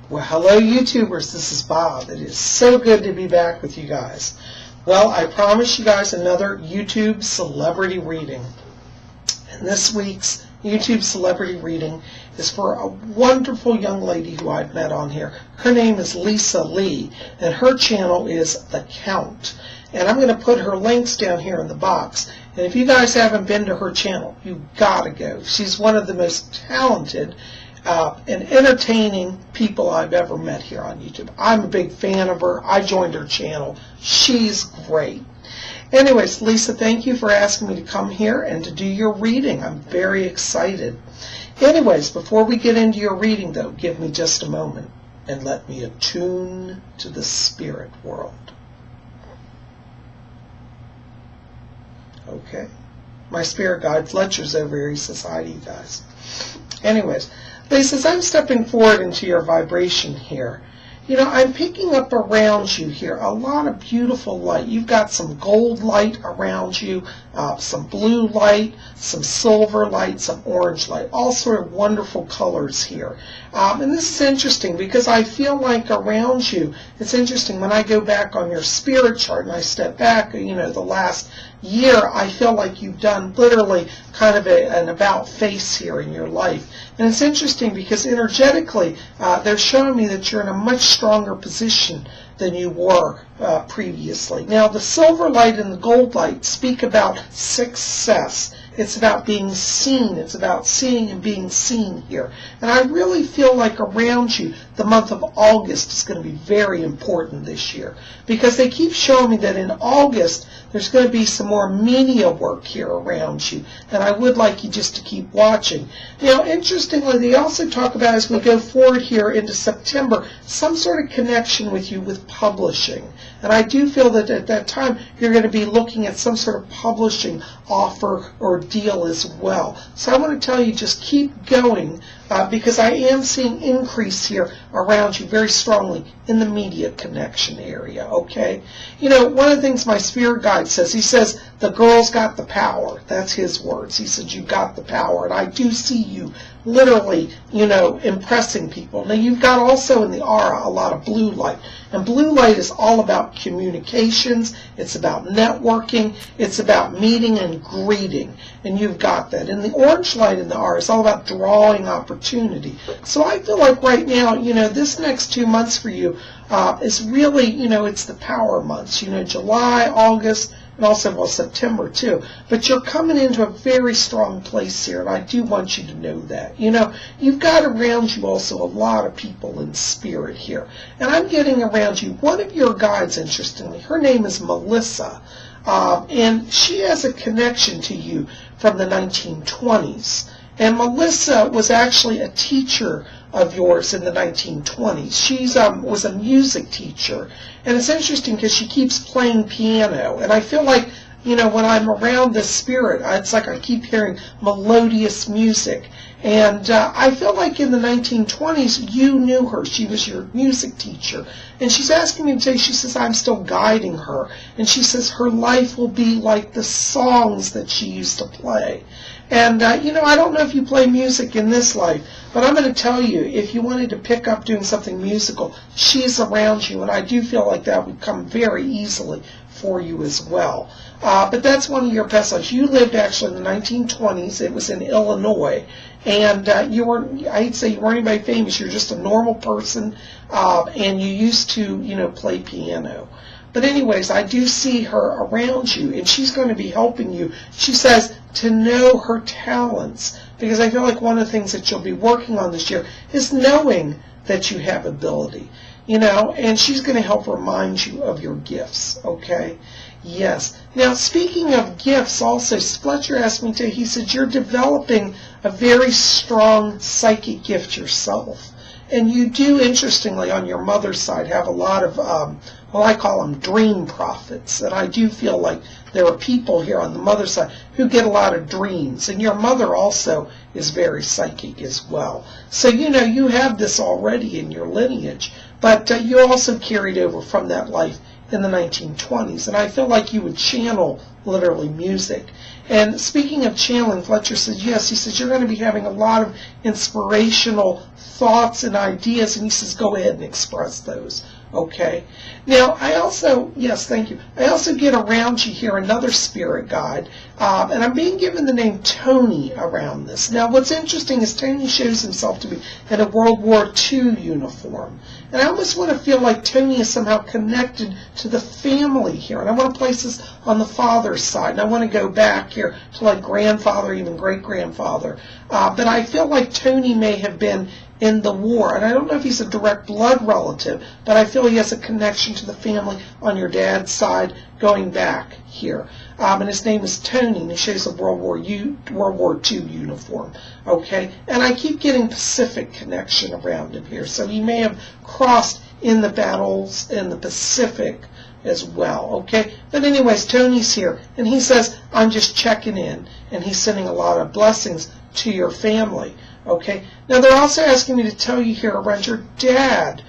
Well, hello YouTubers, this is Bob. It is so good to be back with you guys. Well, I promised you guys another YouTube celebrity reading. And this week's YouTube celebrity reading is for a wonderful young lady who I've met on here. Her name is Lisa Lee, and her channel is TheCount. And I'm going to put her links down here in the box. And if you guys haven't been to her channel, you've got to go. She's one of the most talented and entertaining people I've ever met here on YouTube. I'm a big fan of her. I joined her channel. She's great. Anyways, Lisa, thank you for asking me to come here and to do your reading. I'm very excited. Anyways, before we get into your reading, though, give me just a moment and let me attune to the spirit world. Okay. My spirit guide, Fletcher's over here. He says hi to you guys. Anyways, Lisa, as I'm stepping forward into your vibration here, you know, I'm picking up around you here a lot of beautiful light. You've got some gold light around you, some blue light, some silver light, some orange light, all sort of wonderful colors here. And this is interesting because I feel like around you, it's interesting when I go back on your spirit chart and I step back, you know, the last year, I feel like you've done literally kind of an about face here in your life. And it's interesting because energetically, they're showing me that you're in a much stronger position than you were previously. Now, the silver light and the gold light speak about success. It's about being seen. It's about seeing and being seen here. And I really feel like around you, the month of August is going to be very important this year. Because they keep showing me that in August, there's going to be some more media work here around you. And I would like you just to keep watching. Now, interestingly, they also talk about as we go forward here into September, some sort of connection with you with publishing. And I do feel that at that time, you're going to be looking at some sort of publishing offer or deal as well. So I want to tell you, just keep going because I am seeing increase here around you very strongly in the media connection area, okay? You know, one of the things my spirit guide says, he says, the girl's got the power. That's his words. He said, you got the power. And I do see you literally, you know, impressing people. Now, you've got also in the aura a lot of blue light. And blue light is all about communications. It's about networking. It's about meeting and greeting. And you've got that. And the orange light in the aura is all about drawing opportunity. So I feel like right now, you know, this next 2 months for you is really, you know, it's the power months. You know, July, August, and also, well, September too. But you're coming into a very strong place here, and I do want you to know that. You know, you've got around you also a lot of people in spirit here. And I'm getting around you one of your guides, interestingly. Her name is Melissa, and she has a connection to you from the 1920s. And Melissa was actually a teacher of yours in the 1920s. She was a music teacher. And it's interesting because she keeps playing piano. And I feel like, you know, when I'm around this spirit, it's like I keep hearing melodious music. And I feel like in the 1920s, you knew her. She was your music teacher. And she's asking me today, she says, I'm still guiding her. And she says her life will be like the songs that she used to play. And, you know, I don't know if you play music in this life, but I'm going to tell you, if you wanted to pick up doing something musical, she's around you, and I do feel like that would come very easily for you as well. But that's one of your past lives. You lived actually in the 1920s. It was in Illinois. And you weren't, I'd say you weren't anybody famous. You're just a normal person, and you used to, you know, play piano. But anyways, I do see her around you, and she's going to be helping you. She says to know her talents, because I feel like one of the things that you'll be working on this year is knowing that you have ability, you know, and she's going to help remind you of your gifts, okay? Yes. Now, speaking of gifts also, Fletcher asked me to, he said, you're developing a very strong psychic gift yourself. And you do, interestingly, on your mother's side, have a lot of, well, I call them dream prophets. And I do feel like there are people here on the mother's side who get a lot of dreams. And your mother also is very psychic as well. So, you know, you have this already in your lineage. But you also carried over from that life in the 1920s. And I feel like you would channel literally music. And speaking of channeling, Fletcher says, yes, he says, you're going to be having a lot of inspirational thoughts and ideas, and he says, go ahead and express those. Okay. Now, I also, yes, thank you. I also get around you here another spirit guide, and I'm being given the name Tony around this. Now, what's interesting is Tony shows himself to be in a World War II uniform. And I almost want to feel like Tony is somehow connected to the family here. And I want to place this on the father's side. And I want to go back here to like grandfather, even great-grandfather. But I feel like Tony may have been in the war. And I don't know if he's a direct blood relative, but I feel he has a connection to the family on your dad's side going back here. And his name is Tony, and he shows a World War II uniform. Okay? And I keep getting Pacific connection around him here. So he may have crossed in the battles in the Pacific as well. Okay? But anyways, Tony's here, and he says, I'm just checking in, and he's sending a lot of blessings to your family. Okay. Now they're also asking me to tell you here around your dad.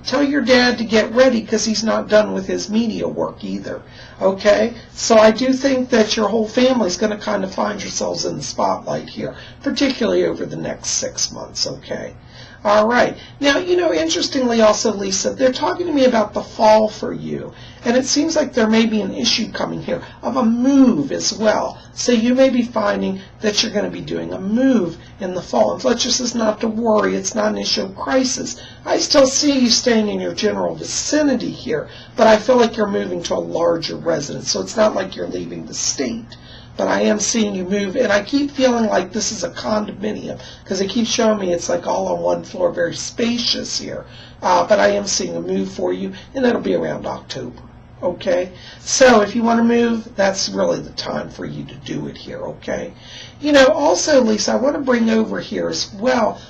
Tell your dad to get ready because he's not done with his media work either. Okay. So I do think that your whole family is going to kind of find yourselves in the spotlight here, particularly over the next 6 months. Okay. All right. Now, you know, interestingly also, Lisa, they're talking to me about the fall for you. And it seems like there may be an issue coming here of a move as well. So you may be finding that you're going to be doing a move in the fall. And Fletcher says not to worry. It's not an issue of crisis. I still see you staying in your general vicinity here, but I feel like you're moving to a larger residence. So it's not like you're leaving the state. But I am seeing you move, and I keep feeling like this is a condominium because it keeps showing me it's like all on one floor, very spacious here. But I am seeing a move for you, and that'll be around October. Okay? So if you want to move, that's really the time for you to do it here, okay? You know, also, Lisa, I want to bring over here as well.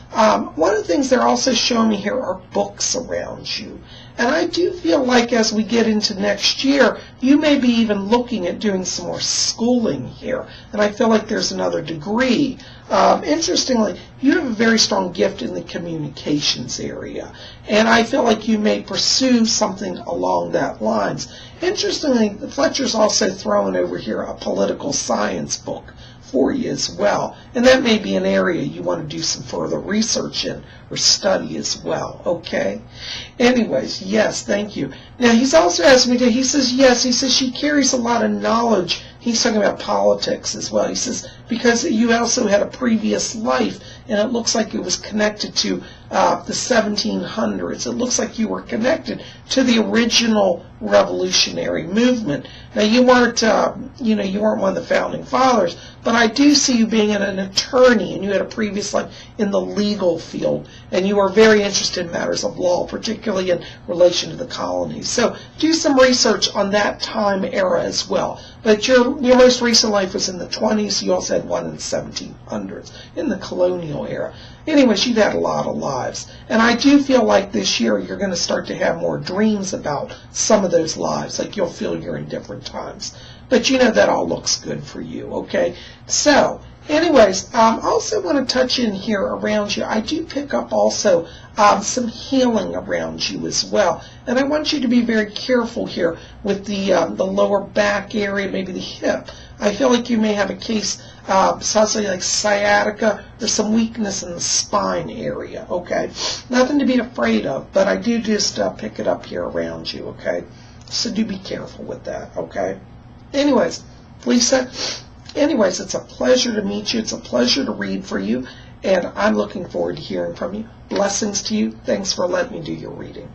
One of the things they're also showing me here are books around you. And I do feel like as we get into next year, you may be even looking at doing some more schooling here. And I feel like there's another degree. Interestingly, you have a very strong gift in the communications area. And I feel like you may pursue something along that lines. Interestingly, Fletcher's also throwing over here a political science book for you as well. And that may be an area you want to do some further research in or study as well, okay? Anyways, yes, thank you. Now, he's also asked me to, he says, yes, he says she carries a lot of knowledge. He's talking about politics as well. He says, because you also had a previous life, and it looks like it was connected to the 1700s. It looks like you were connected to the original revolutionary movement. Now, you weren't, you weren't one of the founding fathers, but I do see you being an attorney, and you had a previous life in the legal field, and you were very interested in matters of law, particularly in relation to the colonies. So do some research on that time era as well. But your most recent life was in the 20s. You also had one in the 1700s, in the colonial era. Anyways, you've had a lot of lives. And I do feel like this year you're going to start to have more dreams about some of those lives. Like you'll feel you're in different times. But you know that all looks good for you, okay? So, anyways, I also want to touch in here around you. I do pick up also some healing around you as well. And I want you to be very careful here with the lower back area, maybe the hip. I feel like you may have a case, something like sciatica or some weakness in the spine area, okay? Nothing to be afraid of, but I do just pick it up here around you, okay? So do be careful with that, okay? Anyways, Lisa, it's a pleasure to meet you. It's a pleasure to read for you, and I'm looking forward to hearing from you. Blessings to you. Thanks for letting me do your reading.